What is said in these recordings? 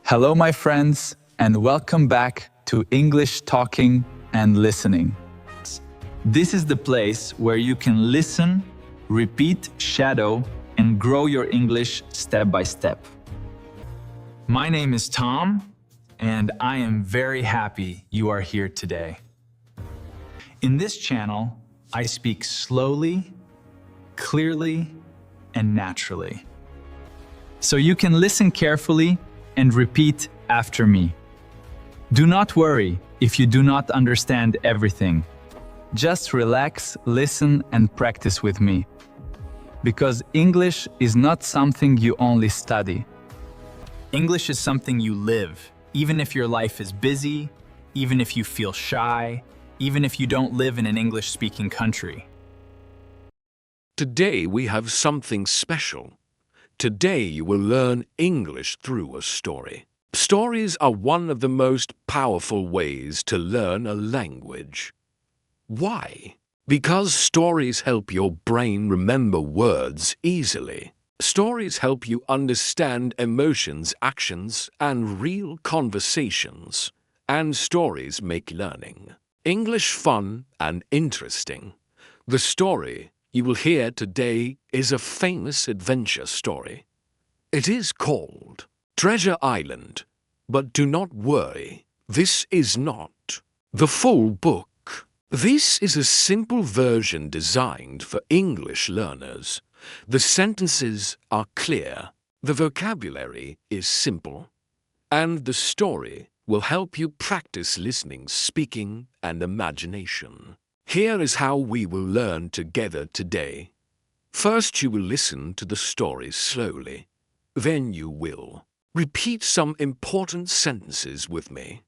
Hello, my friends, and welcome back to English Talking and Listening. This is the place where you can listen, repeat, shadow, and grow your English step by step. My name is Tom, and I am very happy you are here today. In this channel, I speak slowly, clearly, and naturally. So you can listen carefully and repeat after me. Do not worry if you do not understand everything. Just relax, listen, and practice with me. Because English is not something you only study. English is something you live, even if your life is busy, even if you feel shy, even if you don't live in an English-speaking country. Today we have something special. Today you will learn English through a story. Stories are one of the most powerful ways to learn a language. Why? Because stories help your brain remember words easily. Stories help you understand emotions, actions, and real conversations. And stories make learning English fun and interesting. The story you will hear today is a famous adventure story. It is called Treasure Island. But do not worry, this is not the full book. This is a simple version designed for English learners. The sentences are clear, the vocabulary is simple, and the story will help you practice listening, speaking, and imagination. Here is how we will learn together today. First, you will listen to the story slowly. Then you will repeat some important sentences with me.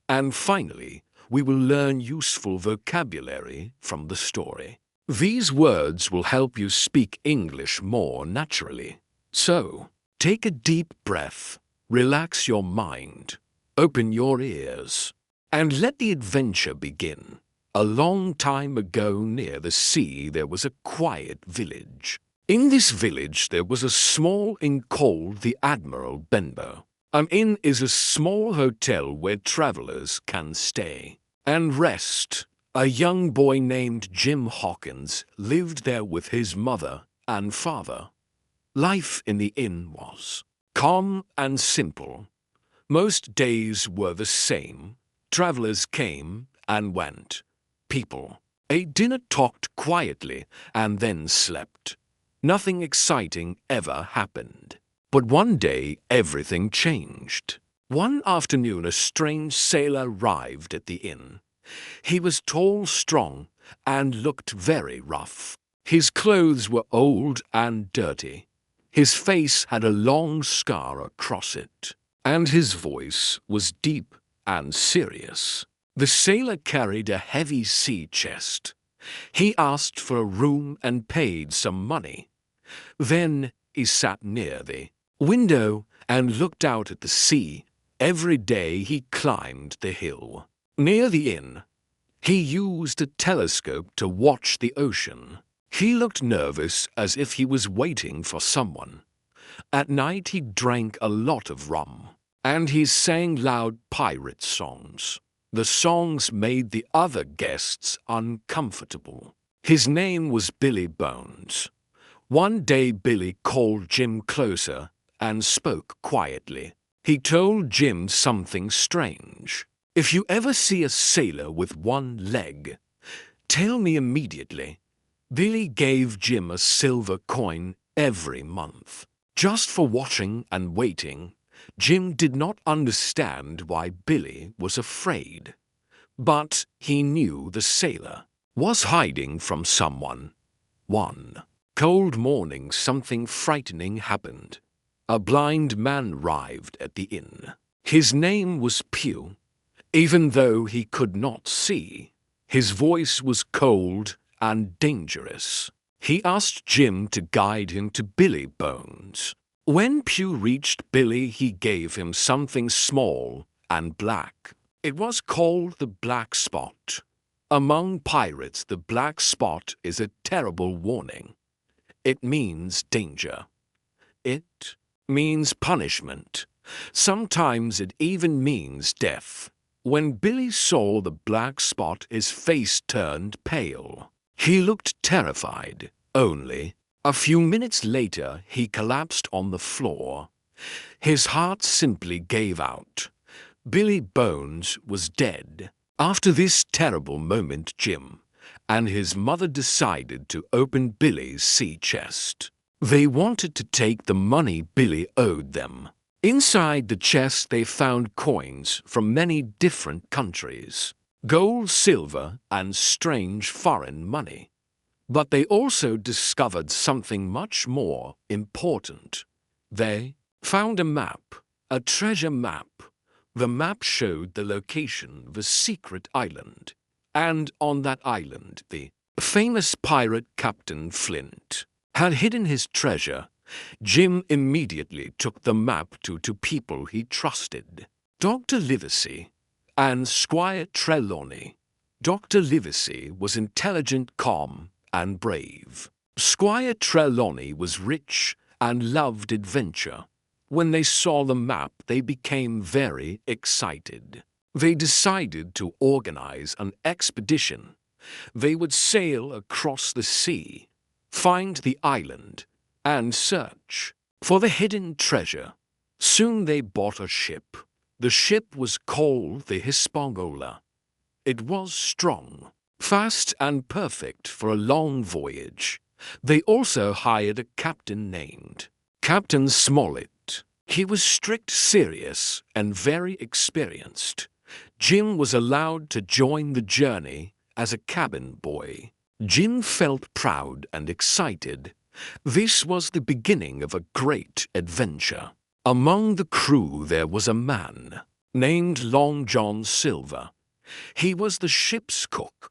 And finally, we will learn useful vocabulary from the story. These words will help you speak English more naturally. So, take a deep breath, relax your mind, open your ears, and let the adventure begin. A long time ago near the sea there was a quiet village. In this village there was a small inn called the Admiral Benbow. An inn is a small hotel where travelers can stay and rest. A young boy named Jim Hawkins lived there with his mother and father. Life in the inn was calm and simple. Most days were the same. Travelers came and went. People ate dinner, talked quietly, and then slept. Nothing exciting ever happened. But one day everything changed. One afternoon a strange sailor arrived at the inn. He was tall, strong, and looked very rough. His clothes were old and dirty. His face had a long scar across it, and his voice was deep and serious. The sailor carried a heavy sea chest. He asked for a room and paid some money. Then he sat near the window and looked out at the sea. Every day he climbed the hill. Near the inn, he used a telescope to watch the ocean. He looked nervous, as if he was waiting for someone. At night he drank a lot of rum, and he sang loud pirate songs. The songs made the other guests uncomfortable. His name was Billy Bones. One day Billy called Jim closer and spoke quietly. He told Jim something strange. If you ever see a sailor with one leg, tell me immediately. Billy gave Jim a silver coin every month. Just for watching and waiting. Jim did not understand why Billy was afraid. But he knew the sailor was hiding from someone. One cold morning something frightening happened. A blind man arrived at the inn. His name was Pew. Even though he could not see, his voice was cold and dangerous. He asked Jim to guide him to Billy Bones. When Pew reached Billy, he gave him something small and black. It was called the black spot. Among pirates, the black spot is a terrible warning. It means danger. It means punishment. Sometimes it even means death. When Billy saw the black spot, his face turned pale. He looked terrified. Only a few minutes later, he collapsed on the floor. His heart simply gave out. Billy Bones was dead. After this terrible moment, Jim and his mother decided to open Billy's sea chest. They wanted to take the money Billy owed them. Inside the chest they found coins from many different countries, gold, silver, and strange foreign money. But they also discovered something much more important. They found a map, a treasure map. The map showed the location of a secret island, and on that island the famous pirate Captain Flint had hidden his treasure. Jim immediately took the map to two people he trusted, Dr. Livesey and Squire Trelawney. Dr. Livesey was intelligent, calm, and brave. Squire Trelawney was rich and loved adventure. When they saw the map, they became very excited. They decided to organize an expedition. They would sail across the sea, find the island, and search for the hidden treasure. Soon they bought a ship. The ship was called the Hispaniola. It was strong, fast, and perfect for a long voyage. They also hired a captain named Captain Smollett. He was strict, serious, and very experienced. Jim was allowed to join the journey as a cabin boy. Jim felt proud and excited. This was the beginning of a great adventure. Among the crew there was a man named Long John Silver. He was the ship's cook.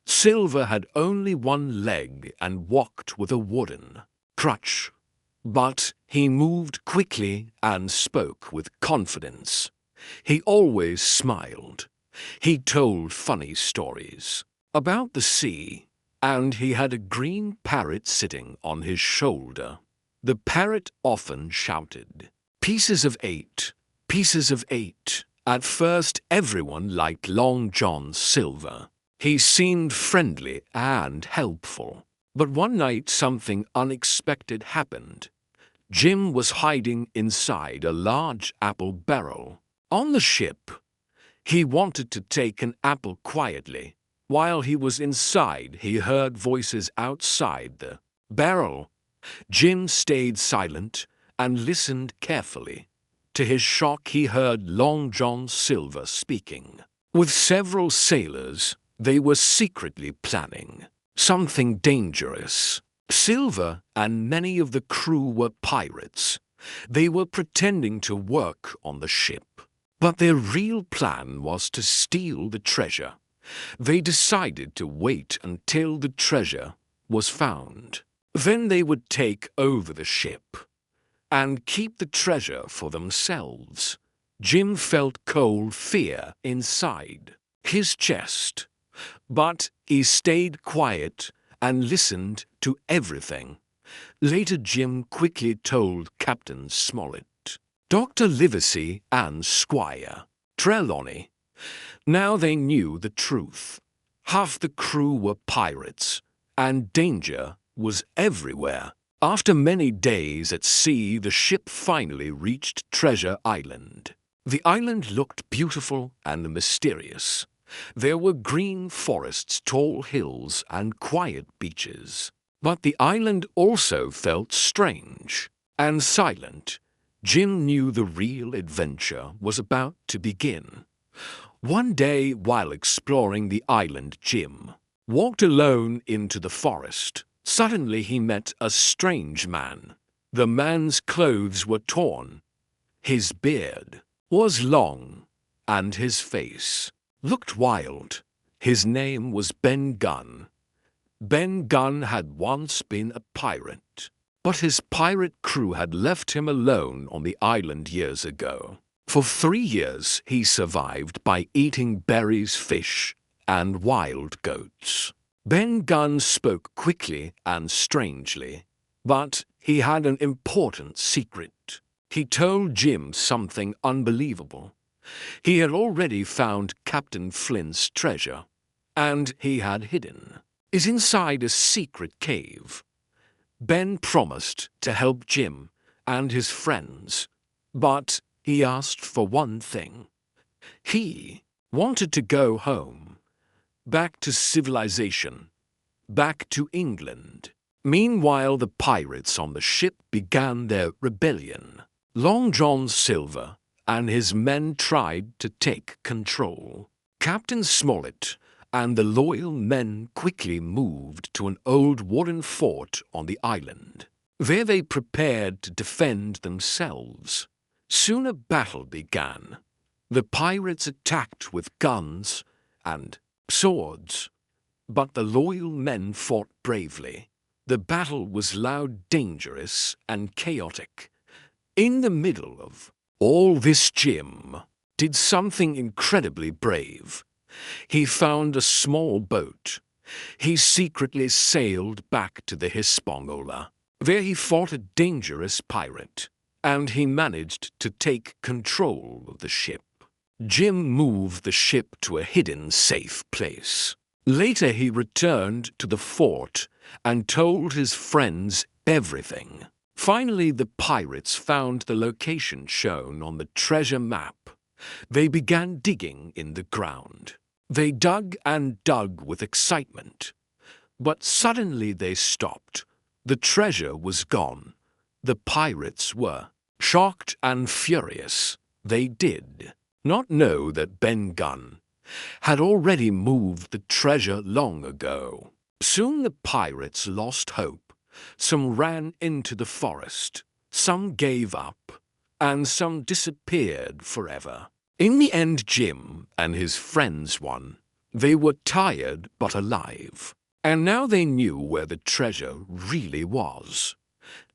Silver had only one leg and walked with a wooden crutch. But he moved quickly and spoke with confidence. He always smiled. He told funny stories about the sea, and he had a green parrot sitting on his shoulder. The parrot often shouted, "Pieces of eight, pieces of eight." At first everyone liked Long John Silver. He seemed friendly and helpful. But one night something unexpected happened. Jim was hiding inside a large apple barrel. On the ship, he wanted to take an apple quietly. While he was inside, he heard voices outside the barrel. Jim stayed silent and listened carefully. To his shock, he heard Long John Silver speaking. With several sailors, they were secretly planning something dangerous. Silver and many of the crew were pirates. They were pretending to work on the ship. But their real plan was to steal the treasure. They decided to wait until the treasure was found. Then they would take over the ship and keep the treasure for themselves. Jim felt cold fear inside his chest, but he stayed quiet and listened to everything. Later, Jim quickly told Captain Smollett, Dr. Livesey, and Squire Trelawney. Now they knew the truth. Half the crew were pirates, and danger was everywhere. After many days at sea, the ship finally reached Treasure Island. The island looked beautiful and mysterious. There were green forests, tall hills, and quiet beaches. But the island also felt strange and silent. Jim knew the real adventure was about to begin. One day, while exploring the island, Jim walked alone into the forest. Suddenly he met a strange man. The man's clothes were torn. His beard was long, and his face looked wild. His name was Ben Gunn. Ben Gunn had once been a pirate, but his pirate crew had left him alone on the island years ago. For 3 years he survived by eating berries, fish, and wild goats. Ben Gunn spoke quickly and strangely, but he had an important secret. He told Jim something unbelievable. He had already found Captain Flint's treasure, and he had hidden it inside a secret cave. Ben promised to help Jim and his friends, but he asked for one thing. He wanted to go home, back to civilization, back to England. Meanwhile, the pirates on the ship began their rebellion. Long John Silver and his men tried to take control. Captain Smollett and the loyal men quickly moved to an old wooden fort on the island. There they prepared to defend themselves. Soon a battle began. The pirates attacked with guns and swords, but the loyal men fought bravely. The battle was loud, dangerous, and chaotic. In the middle of all this, Jim did something incredibly brave. He found a small boat. He secretly sailed back to the Hispaniola. There he fought a dangerous pirate, and he managed to take control of the ship. Jim moved the ship to a hidden, safe place. Later he returned to the fort and told his friends everything. Finally, the pirates found the location shown on the treasure map. They began digging in the ground. They dug and dug with excitement. But suddenly they stopped. The treasure was gone. The pirates were shocked and furious. They did not know that Ben Gunn had already moved the treasure long ago. Soon the pirates lost hope. Some ran into the forest, some gave up, and some disappeared forever. In the end, Jim and his friends won. They were tired but alive, and now they knew where the treasure really was.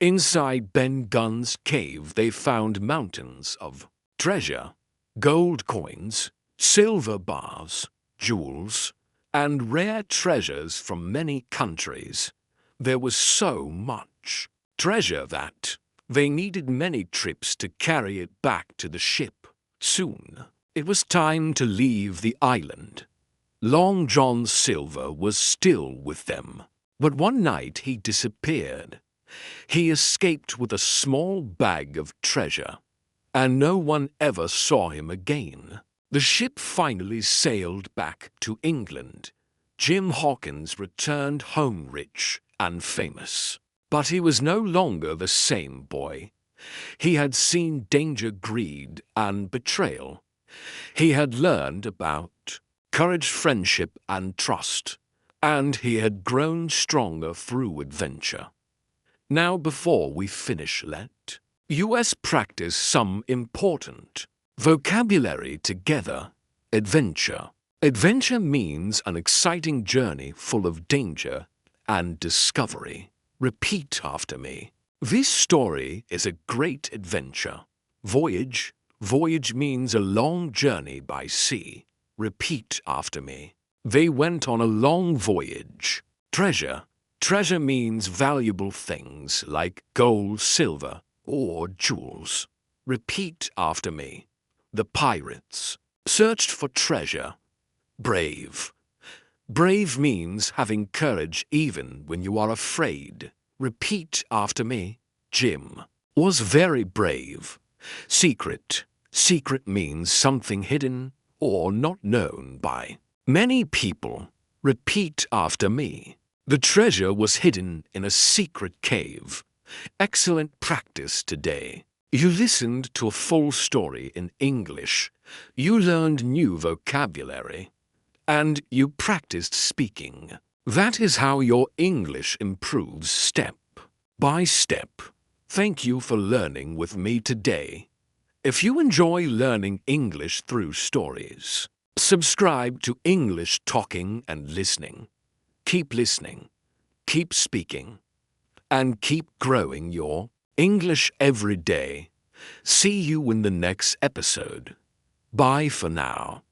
Inside Ben Gunn's cave they found mountains of treasure, gold coins, silver bars, jewels, and rare treasures from many countries. There was so much treasure that they needed many trips to carry it back to the ship. Soon, it was time to leave the island. Long John Silver was still with them, but one night he disappeared. He escaped with a small bag of treasure, and no one ever saw him again. The ship finally sailed back to England. Jim Hawkins returned home rich and famous. But he was no longer the same boy. He had seen danger, greed, and betrayal. He had learned about courage, friendship, and trust, and he had grown stronger through adventure. Now, before we finish, let us practice some important vocabulary together. Adventure. Adventure means an exciting journey full of danger and discovery. Repeat after me. This story is a great adventure. Voyage. Voyage means a long journey by sea. Repeat after me. They went on a long voyage. Treasure. Treasure means valuable things like gold, silver, or jewels. Repeat after me. The pirates searched for treasure. Brave. Brave means having courage even when you are afraid. Repeat after me. Jim was very brave. Secret. Secret means something hidden or not known by many people. Repeat after me. The treasure was hidden in a secret cave. Excellent practice today. You listened to a full story in English. You learned new vocabulary. And you practiced speaking. That is how your English improves step by step. Thank you for learning with me today. If you enjoy learning English through stories, subscribe to English Talking and Listening. Keep listening, keep speaking, and keep growing your English every day. See you in the next episode. Bye for now.